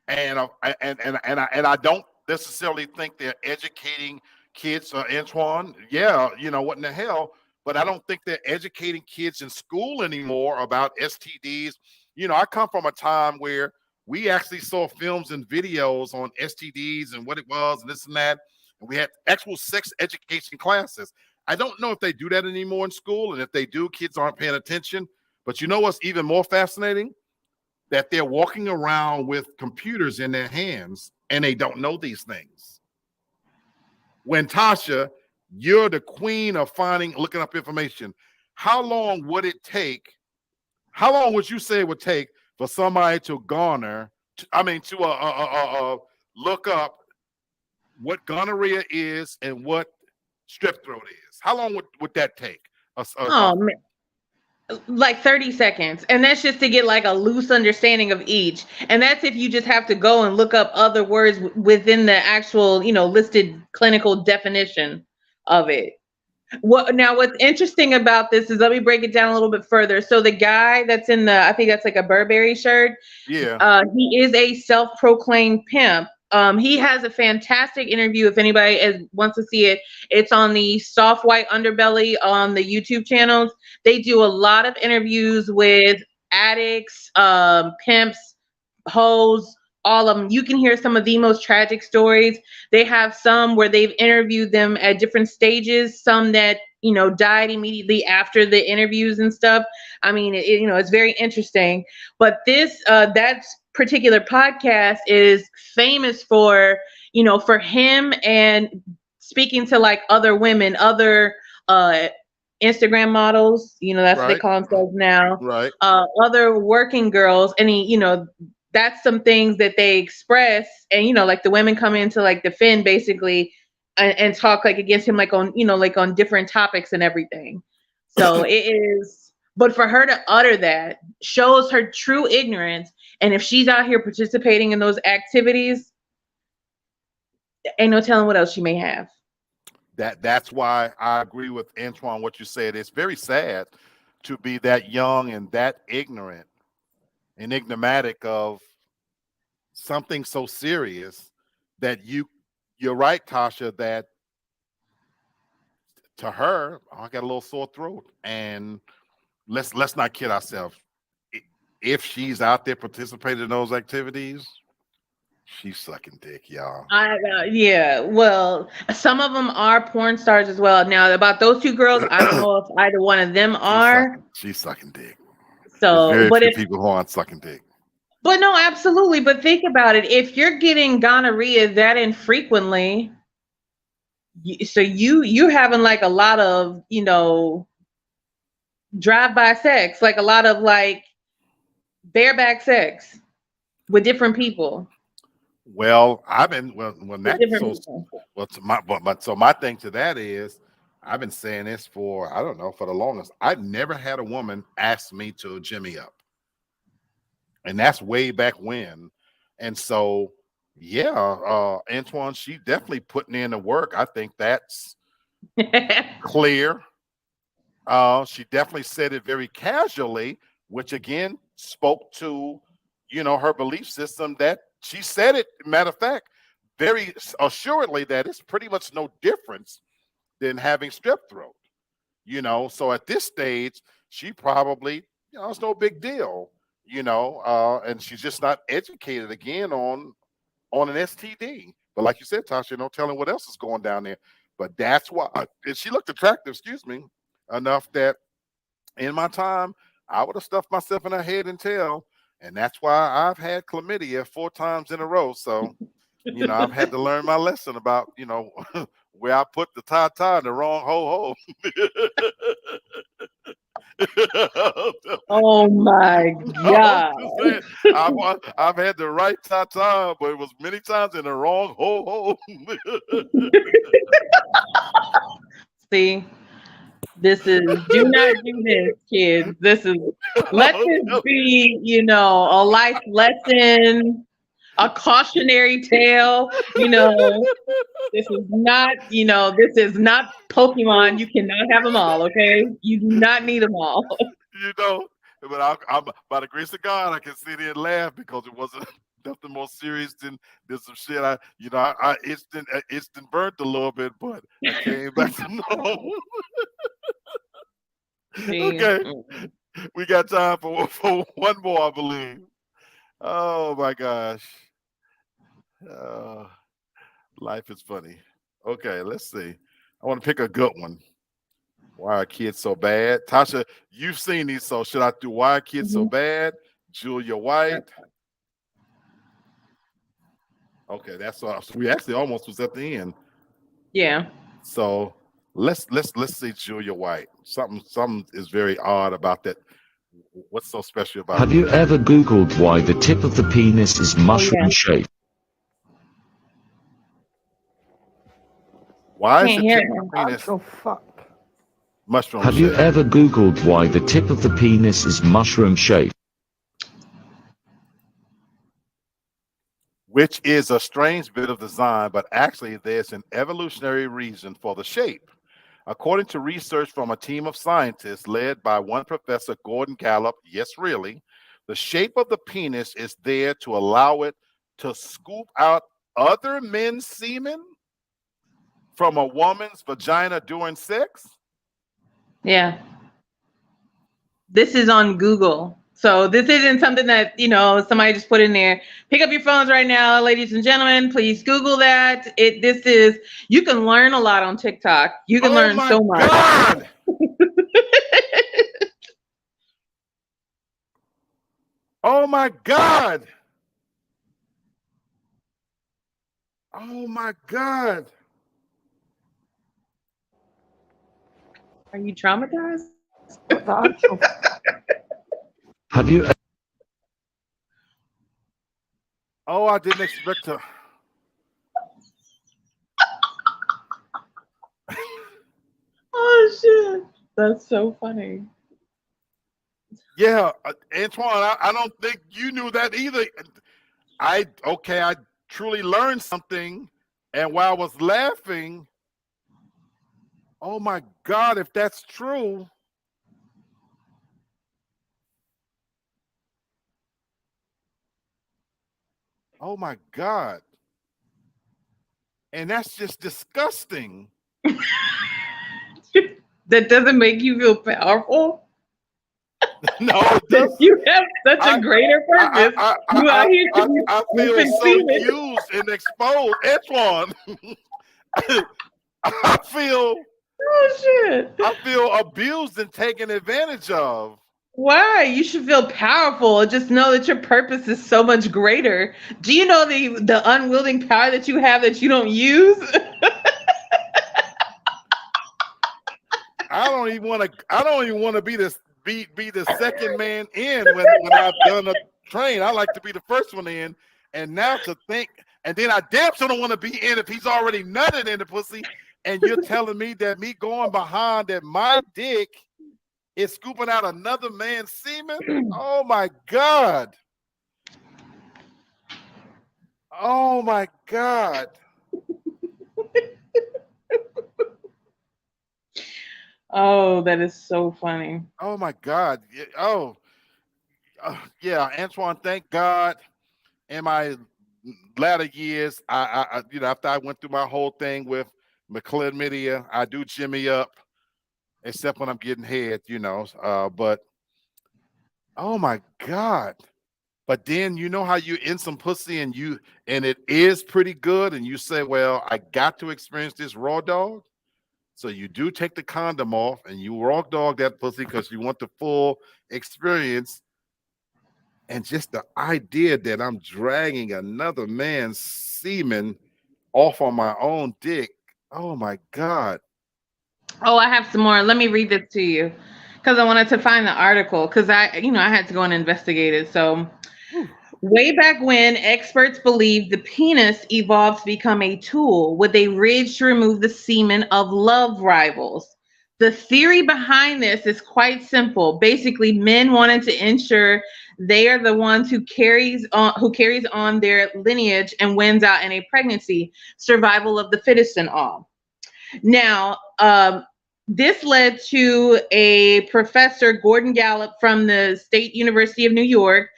and I don't necessarily think they're educating kids. Antoine, yeah, what in the hell? But I don't think they're educating kids in school anymore about STDs. I come from a time where we actually saw films and videos on STDs and what it was and this and that. And we had actual sex education classes. I don't know if they do that anymore in school. And if they do, kids aren't paying attention. But you know what's even more fascinating? That they're walking around with computers in their hands and they don't know these things. When Tasha, you're the queen of looking up information. How long would it take? How long would you say it would take for somebody to look up what gonorrhea is and what strep throat is? How long would that take? Oh man. Like 30 seconds. And that's just to get like a loose understanding of each. And that's if you just have to go and look up other words within the actual, listed clinical definition of it. What's interesting about this is, let me break it down a little bit further. So the guy that's in I think that's like a Burberry shirt. Yeah. He is a self-proclaimed pimp. He has a fantastic interview. If anybody wants to see it, it's on the Soft White Underbelly on the YouTube channels. They do a lot of interviews with addicts, pimps, hoes, all of them. You can hear some of the most tragic stories. They have some where they've interviewed them at different stages, some that, died immediately after the interviews and stuff. I mean, it's very interesting. But that particular podcast is famous for, for him and speaking to like other women, other Instagram models, that's what they call themselves now. Right. Other working girls. And that's some things that they express, and like the women come in to like defend basically and talk like against him, like on like on different topics and everything. So it is, but for her to utter that shows her true ignorance. And if she's out here participating in those activities, ain't no telling what else she may have. That's why I agree with Antoine what you said. It's very sad to be that young and that ignorant, enigmatic of something so serious that you're right, Tasha, that to her, I got a little sore throat. And let's not kid ourselves. If she's out there participating in those activities, she's sucking dick, y'all. Yeah. Well, some of them are porn stars as well. Now, about those two girls, I don't know if either one of them are. She's sucking dick. So, there's very few people who aren't sucking dick. But no, absolutely. But think about it. If you're getting gonorrhea that infrequently, so you having like a lot of, drive-by sex, like a lot of like bareback sex with different people. Well, my thing to that is, I've been saying this for, I don't know, for the longest. I've never had a woman ask me to jimmy up. And that's way back when. And so, yeah, Antoine, she definitely putting in the work. I think that's clear. She definitely said it very casually, which again spoke to, her belief system that she said it, matter of fact, very assuredly that it's pretty much no difference than having strep throat. So at this stage, she probably, it's no big deal. And she's just not educated again on an STD. But like you said, Tasha, no telling what else is going down there. But that's why she looked attractive, enough that in my time, I would have stuffed myself in her head and tail. And that's why I've had chlamydia 4 times in a row. So, I've had to learn my lesson about, where I put the ta-ta in the wrong ho-ho. Oh my God. I've had the right ta-ta, but it was many times in the wrong ho-ho. See, This is do not do this, kids. This is let this be, a life lesson, a cautionary tale. This is not, this is not Pokemon. You cannot have them all, okay? You do not need them all. But I'm by the grace of God, I can sit here and laugh because it wasn't nothing more serious than some shit. I instant burnt a little bit, but I came back to normal. Okay, we got time for one more, I believe. Oh my gosh, life is funny. Okay, let's see. I want to pick a good one. Why are kids so bad? Tasha, you've seen these, so should I do Why Are Kids So Bad? Julia White. Okay, that's all. We actually almost was at the end. Yeah. So let's see Julia White. Something is very odd about that. What's so special about Have you ever Googled why the tip of the penis is mushroom shaped? Why is the tip of the penis mushroom Have shaped? you ever Googled why the tip of the penis is mushroom shaped? Which is a strange bit of design, but actually there's an evolutionary reason for the shape. According to research from a team of scientists led by one professor, Gordon Gallup, yes, really, the shape of the penis is there to allow it to scoop out other men's semen from a woman's vagina during sex? Yeah. This is on Google. So this isn't something that, somebody just put in there. Pick up your phones right now, ladies and gentlemen. Please Google that. You can learn a lot on TikTok. You can learn so much. God! Oh my God! Oh my God! Are you traumatized? Have you Oh, I didn't expect to. Oh shit. That's so funny. Yeah, Antoine, I don't think you knew that either. I truly learned something, and while I was laughing, oh my God, if that's true. Oh my God. And that's just disgusting. That doesn't make you feel powerful? No, it doesn't. You have such a greater purpose. I feel so used and exposed. Antoine, I feel abused and taken advantage of. Why? You should feel powerful. Just know that your purpose is so much greater. Do you know the unwielding power that you have that you don't use? I don't even want to be the second man in when I've done a train. I like to be the first one in. And now to think, and then I damn sure don't want to be in if he's already nutted in the pussy. And you're telling me that me going behind that my dick is scooping out another man's semen? Oh my God. Oh my God. Oh, that is so funny. Oh my God. Oh, yeah, Antoine, thank God in my latter years, I after I went through my whole thing with chlamydia, I do jimmy up, except when I'm getting head, but oh my God. But then you know how you in some pussy and it is pretty good, and you say, well, I got to experience this raw dog. So you do take the condom off and you raw dog that pussy because you want the full experience. And just the idea that I'm dragging another man's semen off on my own dick. Oh my God. Oh, I have some more. Let me read this to you because I wanted to find the article because I had to go and investigate it. So way back when, experts believed the penis evolved to become a tool with a ridge to remove the semen of love rivals. The theory behind this is quite simple. Basically, men wanted to ensure they are the ones who carries on their lineage and wins out in a pregnancy, survival of the fittest and all. Now, this led to a professor, Gordon Gallup, from the State University of New York.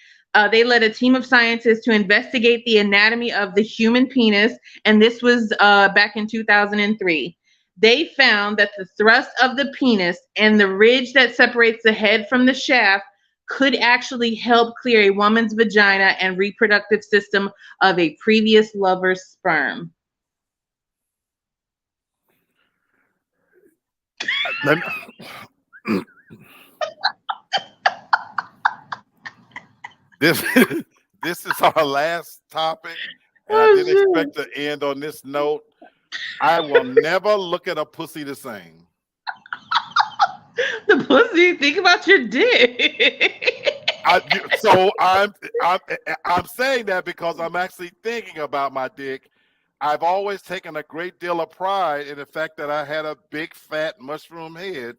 They led a team of scientists to investigate the anatomy of the human penis, and this was back in 2003. They found that the thrust of the penis and the ridge that separates the head from the shaft could actually help clear a woman's vagina and reproductive system of a previous lover's sperm. Let me- this is our last topic, and I didn't expect to end on this note. I will never look at a pussy the same. The pussy, think about your dick. I'm saying that because I'm actually thinking about my dick. I've always taken a great deal of pride in the fact that I had a big fat mushroom head.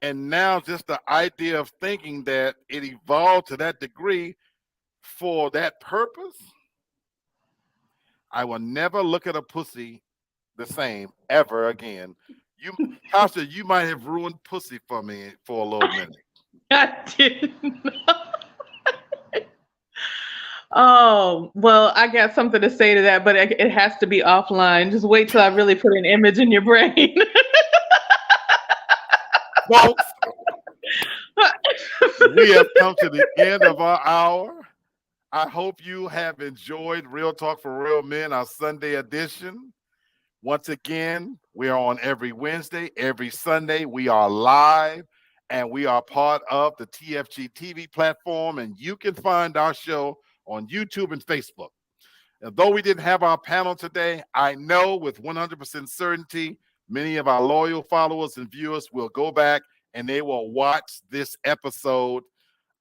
And now just the idea of thinking that it evolved to that degree for that purpose, I will never look at a pussy the same ever again. You, Tasha, you might have ruined pussy for me for a little minute. I didn't know. Oh, well, I got something to say to that, but it has to be offline. Just wait till I really put an image in your brain. Folks, we have come to the end of our hour. I hope you have enjoyed Real Talk for Real Men, our Sunday edition. Once again, we are on every Wednesday, every Sunday. We are live, and we are part of the TFG TV platform, and you can find our show on YouTube and Facebook. And though we didn't have our panel today, I know with 100% certainty, many of our loyal followers and viewers will go back and they will watch this episode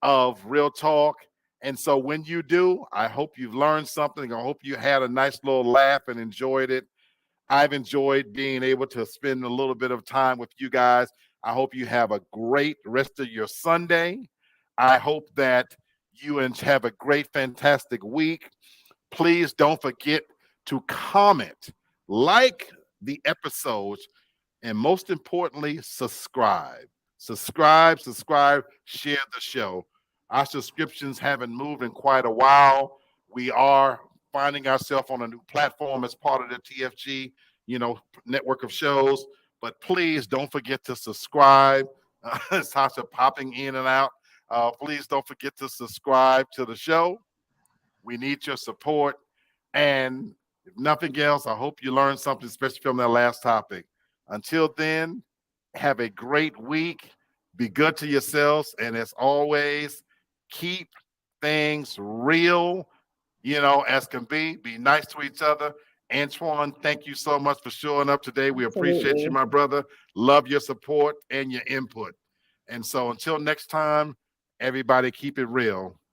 of Real Talk. And so when you do, I hope you've learned something. I hope you had a nice little laugh and enjoyed it. I've enjoyed being able to spend a little bit of time with you guys. I hope you have a great rest of your Sunday. I hope that you have a great, fantastic week. Please don't forget to comment, like the episodes, and most importantly, subscribe. Subscribe, share the show. Our subscriptions haven't moved in quite a while. We are finding ourselves on a new platform as part of the TFG, network of shows. But please don't forget to subscribe. Tasha popping in and out. Please don't forget to subscribe to the show. We need your support. And if nothing else, I hope you learned something, especially from that last topic. Until then, have a great week. Be good to yourselves. And as always, keep things real, as can be. Be nice to each other. Antoine, thank you so much for showing up today. We appreciate you, my brother. Love your support and your input. And so until next time, everybody keep it real.